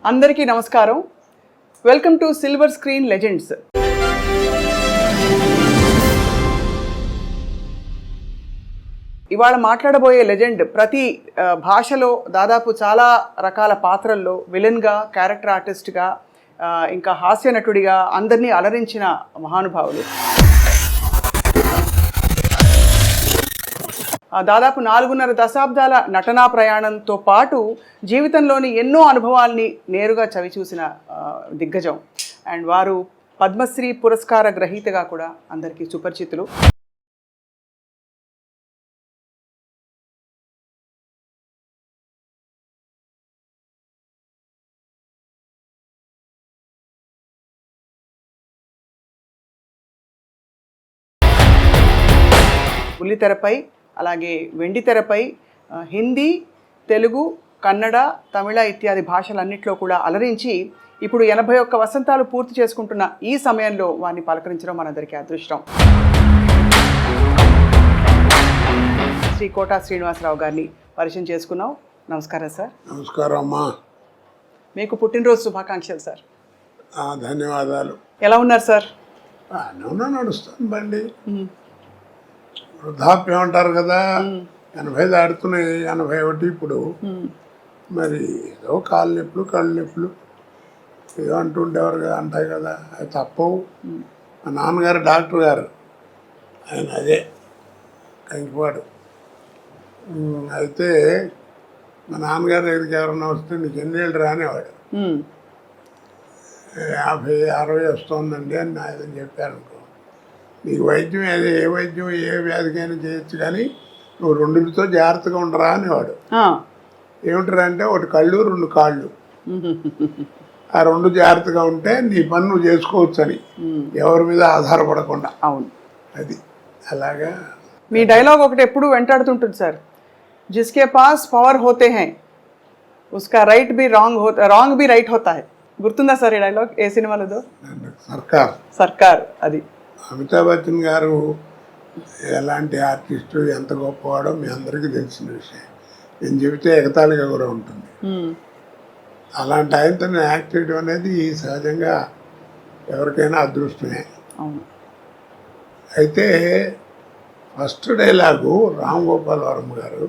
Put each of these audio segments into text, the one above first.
అందరికీ నమస్కారం. Welcome to silver screen legends. ఇవాళ మాట్లాడబోయే లెజెండ్ ప్రతి భాషలో దాదాపు చాలా రకాల పాత్రల్లో విలన్గా, క్యారెక్టర్ ఆర్టిస్ట్గా, ఇంకా హాస్య నటుడిగా అందరినీ అలరించిన మహానుభావులు. దాదాపు 4.5 దశాబ్దాల నటనా ప్రయాణంతో పాటు జీవితంలోని ఎన్నో అనుభవాల్ని నేరుగా చవిచూసిన దిగ్గజం. అండ్ వారు పద్మశ్రీ పురస్కార గ్రహీతగా కూడా అందరికీ సుపరిచితులు. బుల్లితెరపై, అలాగే వెండితెరపై హిందీ, తెలుగు, కన్నడ, తమిళ ఇత్యాది భాషలన్నింటిలో కూడా అలరించి ఇప్పుడు 81 వసంతాలు పూర్తి చేసుకుంటున్న ఈ సమయంలో వారిని పలకరించడం మనందరికీ అదృష్టం. శ్రీ కోటా శ్రీనివాసరావు గారిని పరిచయం చేసుకున్నాం. నమస్కారం సార్. నమస్కారం అమ్మా. మీకు పుట్టినరోజు శుభాకాంక్షలు సార్. ధన్యవాదాలు. ఎలా ఉన్నారు సార్? నడుస్తుంది బండి. వృద్ధాప్యం అంటారు కదా, 80 దాడుతున్నాయి, 81 ఇప్పుడు. మరి ఏదో కాళ్ళు నొప్పులు, కళ్ళు నొప్పులు ఏదో అంటుండేవారు కదా, అంటాయి కదా, అది తప్పవు. మా నాన్నగారు డాక్టర్ గారు, ఆయన అదే కంకిపాడు. అయితే మా నాన్నగారి దగ్గరికి ఎవరన్నా వస్తే నీకు ఎన్నేళ్ళు రానేవాడు. 50, 60 వస్తుందండి అని నాయని చెప్పాను. నీకు వైద్యం ఏ వైద్యం ఏ వ్యాధికైనా చేయొచ్చు, కానీ నువ్వు 2తో జాగ్రత్తగా ఉండరా అనేవాడు. ఏమిటారా అంటే, ఒకటి కళ్ళు, 2 కాళ్ళు. ఆ 2 జాగ్రత్తగా ఉంటే నీ పని నువ్వు చేసుకోవచ్చు అని, ఎవరి మీద ఆధారపడకుండా. అవును, అది అలాగా. మీ డైలాగ్ ఒకటి ఎప్పుడు వెంటాడుతుంటుంది సార్, జిస్కే పాస్ పవర్ హోతే హై ఉస్కా రైట్ బి రాంగ్ బి రైట్ హోతా హై. గుర్తుందా సార్ ఈ డైలాగ్? ఏ సినిమాలో? సర్కార్. అది అమితాబ్ బచ్చన్ గారు ఎలాంటి ఆర్టిస్టు, ఎంత గొప్పవాడో మీ అందరికీ తెలిసిన విషయం. నేను చెబితే ఎగతాళిగా కూడా ఉంటుంది. అలాంటి ఆయనతో నేను యాక్ట్ చేయడం అనేది సహజంగా ఎవరికైనా అదృష్టమే. అయితే ఫస్ట్ డైలాగు రామ్ గోపాల్ వర్మ గారు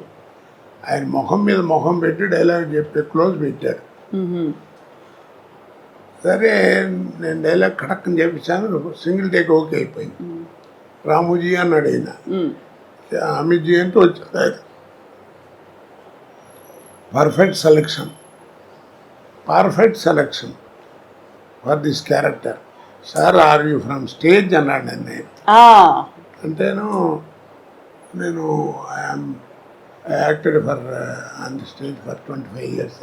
ఆయన ముఖం మీద ముఖం పెట్టి డైలాగ్ చెప్పి క్లోజ్ పెట్టారు. సరే, నేను డైలాగ్ కడక్కని చెప్పించాను, సింగిల్ టేక్ ఓకే అయిపోయింది. రాముజీ అన్నాడు ఆయన, అమిత్జీ అంటూ వచ్చాడు ఆయన. Perfect selection for this character sir. Are you from stage అన్నాడు నన్ను. అంటేను నేను I'm acted for on the stage for 25 years.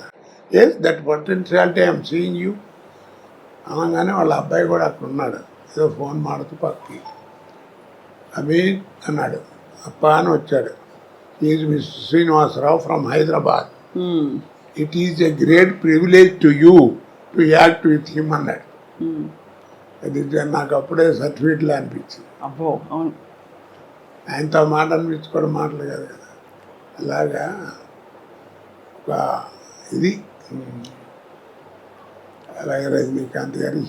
Yes, that potentiality I'm seeing you అనగానే వాళ్ళ అబ్బాయి కూడా అక్కడ ఉన్నాడు, ఏదో ఫోన్ మాడుతూ పక్కకి. అమీన్ అన్నాడు. అప్ప అని వచ్చాడు. Is mister Srinivasarao from Hyderabad. It is a great privilege to you to act with him అన్నాడు. అది నాకు అప్పుడే సర్టిఫికెట్లో అనిపించింది. అబ్బో, అవును, ఆయనతో మాట అనిపించుకోవడం మాటలు కాదు కదా. అలాగా ఒక ఇది. అలాగే రజనీకాంత్ గారు,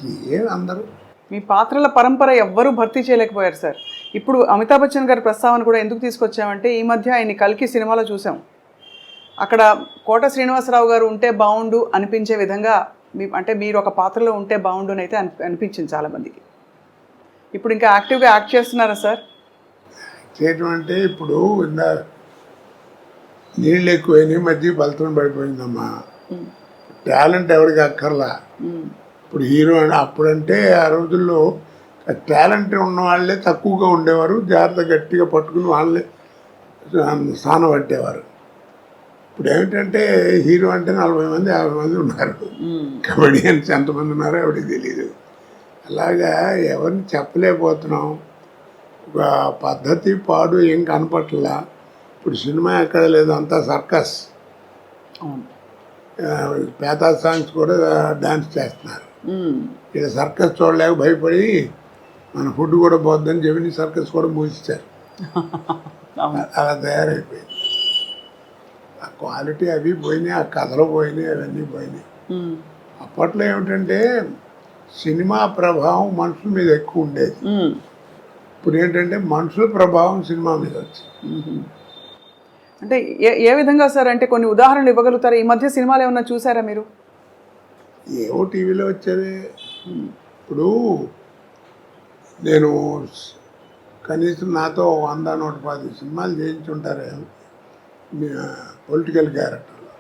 అందరూ మీ పాత్రల పరంపర ఎవ్వరూ భర్తీ చేయలేకపోయారు సార్. ఇప్పుడు అమితాబ్ బచ్చన్ గారి ప్రస్తావన కూడా ఎందుకు తీసుకొచ్చామంటే, ఈ మధ్య ఆయన్ని కల్కి సినిమాలో చూసాం. అక్కడ కోట శ్రీనివాసరావు గారు ఉంటే బాగుండు అనిపించే విధంగా అంటే మీరు ఒక పాత్రలో ఉంటే బాగుండు అని అయితే అనిపించింది చాలామందికి. ఇప్పుడు ఇంకా యాక్టివ్గా యాక్ట్ చేస్తున్నారా సార్? చేయటం అంటే ఇప్పుడు నీళ్ళు ఎక్కువైనాయి, మధ్య బలతం పడిపోయిందమ్మా. టాలెంట్ ఎవరికి అక్కర్లా. ఇప్పుడు హీరో అని అప్పుడంటే ఆ రోజుల్లో టాలెంట్ ఉన్న వాళ్ళే తక్కువగా ఉండేవారు, జాగ్రత్త గట్టిగా పట్టుకుని వాళ్ళే స్థానం పట్టేవారు. ఇప్పుడు ఏమిటంటే హీరో అంటే 40 మంది 50 మంది ఉన్నారు, కమెడియన్స్ ఎంతమంది ఉన్నారో ఎవరికి తెలియదు. అలాగా ఎవరిని చెప్పలేకపోతున్నాం. ఒక పద్ధతి పాడు ఏం కనపట్లా. ఇప్పుడు సినిమా ఎక్కడ లేదు, అంతా సర్కస్. పేతా సాంగ్స్ కూడా డాన్స్ చేస్తున్నారు. ఇక్కడ సర్కస్ చూడలేక భయపడి మన ఫుడ్ కూడా పోద్దని చెప్పి సర్కస్ కూడా మూసిస్తారు. అలా తయారైపోయింది. ఆ క్వాలిటీ అవి పోయినాయి, ఆ కథలు పోయినాయి, అవన్నీ పోయినాయి. అప్పట్లో ఏమిటంటే సినిమా ప్రభావం మనుషుల మీద ఎక్కువ ఉండేది. ఇప్పుడు ఏంటంటే మనుషుల ప్రభావం సినిమా మీద వచ్చింది. అంటే ఏ విధంగా సార్? అంటే కొన్ని ఉదాహరణలు ఇవ్వగలుగుతారా? ఈ మధ్య సినిమాలు ఏమన్నా చూసారా మీరు? ఏవో టీవీలో వచ్చేవి. ఇప్పుడు నేను కనీసం నాతో 100-110 సినిమాలు చేయించుంటారే పొలిటికల్ క్యారెక్టర్లో.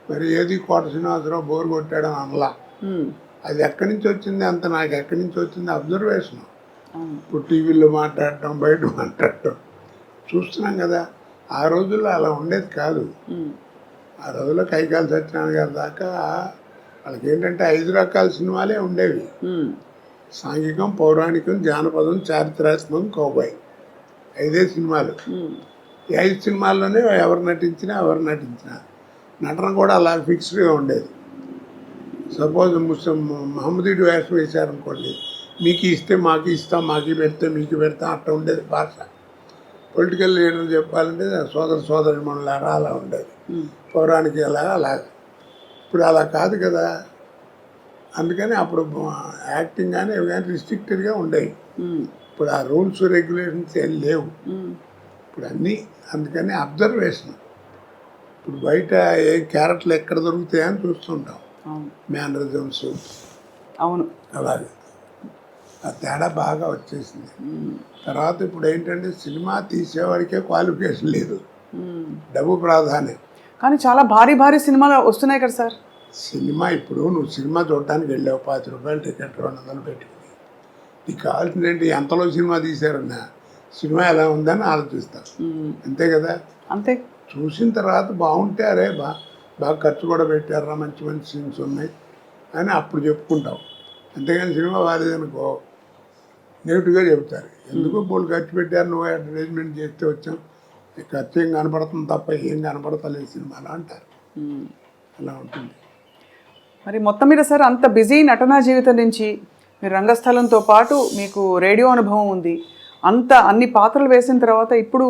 మరి ఏది కోట శ్రీనివాసరావు బోర్ కొట్టాడని అనలా. అది ఎక్కడి నుంచి వచ్చింది అంత నాకు ఎక్కడి నుంచి వచ్చింది అబ్జర్వేషన్. ఇప్పుడు టీవీలో మాట్లాడటం బయట మాట్లాడటం చూస్తున్నాం కదా. ఆ రోజుల్లో అలా ఉండేది కాదు. ఆ రోజుల్లో కైకాల సత్యనారాయణ గారి దాకా వాళ్ళకి ఏంటంటే 5 రకాల సినిమాలే ఉండేవి. సాంఘికం, పౌరాణికం, జానపదం, చారిత్రాత్మకం, కౌబాయ్. 5 సినిమాలు. ఈ 5 సినిమాల్లోనే ఎవరు నటించినా నటన కూడా అలా ఫిక్స్డ్గా ఉండేది. సపోజ్ మహమ్మదీడు వేషం వేశారనుకోండి, మీకు ఇస్తే మాకు ఇస్తాం, మాకు పెడితే మీకు పెడతాం, అట్లా ఉండేది భాష. పొలిటికల్ లీడర్ చెప్పాలంటే సోదరి మనలారా అలా ఉండేది. పౌరాణిక అలాగా. ఇప్పుడు అలా కాదు కదా. అందుకని అప్పుడు యాక్టింగ్ కానీ ఇవి కానీ రిస్ట్రిక్టెడ్గా ఉండేవి. ఇప్పుడు ఆ రూల్స్ రెగ్యులేషన్స్ ఏం లేవు. ఇప్పుడు అన్నీ అందుకని అబ్జర్వేషన్. ఇప్పుడు బయట ఏ క్యారెక్టర్లు ఎక్కడ దొరుకుతాయని చూస్తుంటాం. మేనరిజమ్స్ అవును అలాగే ఆ తేడా బాగా వచ్చేసింది. తర్వాత ఇప్పుడు ఏంటంటే సినిమా తీసేవాడికే క్వాలిఫికేషన్ లేదు, డబ్బు ప్రాధాన్యం. కానీ చాలా భారీ సినిమాలు వస్తున్నాయి కదా సార్. సినిమా ఇప్పుడు నువ్వు సినిమా చూడటానికి వెళ్ళావు, 50 రూపాయలు టికెట్ 200 పెట్టుకుని, నీకు కావాల్సింది ఏంటి? ఎంతలో సినిమా తీశారన్నా సినిమా ఎలా ఉందని ఆలోచిస్తావు. అంతే కదా. అంతే. చూసిన తర్వాత బాగుంటే అరే బాగా ఖర్చు కూడా పెట్టారా, మంచి సీన్స్ ఉన్నాయి అని అప్పుడు చెప్పుకుంటావు. అంతేగాని సినిమా బాగాలేదనుకో నెగిటివ్గా చెబుతారు. ఎందుకు బోళ్ళు ఖర్చు పెట్టారు, నువ్వు అడ్వర్టైజ్మెంట్ చేస్తే వచ్చాం, ఖర్చు ఏం కనపడుతుంది తప్ప ఏం కనపడతలేదు సినిమాలో అంటారు. అలా ఉంటుంది. మరి మొత్తం మీద సార్ అంత బిజీ నటనా జీవితం నుంచి మీరు రంగస్థలంతో పాటు మీకు రేడియో అనుభవం ఉంది, అన్ని పాత్రలు వేసిన తర్వాత ఇప్పుడు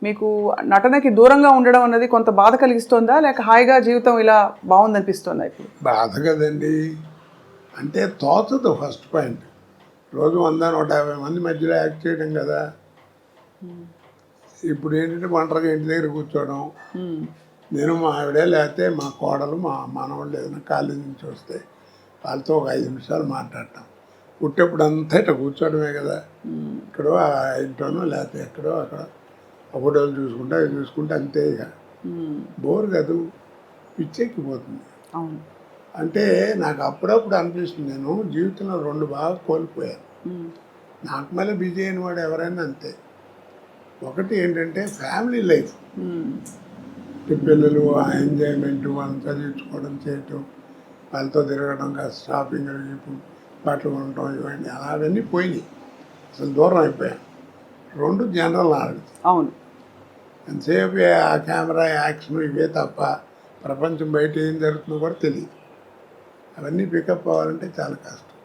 మీకు నటనకి దూరంగా ఉండడం అన్నది కొంత బాధ కలిగిస్తుందా, లేక హాయిగా జీవితం ఇలా బాగుందనిపిస్తుందా? ఇప్పుడు బాధ కదండి. అంటే తోచదు. ఫస్ట్ పాయింట్, రోజు 100-150 మంది మధ్యలో యాక్ట్ చేయడం కదా. ఇప్పుడు ఏంటంటే ఒంటరిగా ఇంటి దగ్గర కూర్చోవడం, నేను మా ఆవిడే లేకపోతే మా కోడలు మా మనవాళ్ళు ఏదైనా కాలేజీ నుంచి వస్తే వాళ్ళతో ఒక 5 నిమిషాలు మాట్లాడటం. పుట్టేప్పుడు అంతా ఇట్లా కూర్చోవడమే కదా. ఇక్కడో ఆ ఇంట్లోనో లేకపోతే ఎక్కడో అక్కడ ఫోటోలు చూసుకుంటా అవి చూసుకుంటే అంతే. ఇక బోర్ కాదు, పిచ్చెక్కిపోతుంది. అంటే నాకు అప్పుడప్పుడు అనిపిస్తుంది, నేను జీవితంలో 2 బాగా కోల్పోయాను. నాకు మళ్ళీ బిజీ అయిన వాడు ఎవరైనా అంతే. ఒకటి ఏంటంటే ఫ్యామిలీ లైఫ్, పిల్లలు ఆ ఎంజాయ్మెంట్, వాళ్ళని చదివించుకోవడం చేయటం, వాళ్ళతో తిరగడం, కాస్త షాపింగ్ బట్టలు కొనడం, ఇవన్నీ అవన్నీ పోయినాయి. అసలు దూరం అయిపోయాను. 2 జనరల్ నాలెడ్జ్. అవును. ఎంతసేపు ఆ కెమెరా యాక్షన్ ఇవే తప్ప ప్రపంచం బయట ఏం జరుగుతుందో కూడా తెలియదు. అవన్నీ పికప్ అవ్వాలంటే చాలా కష్టం.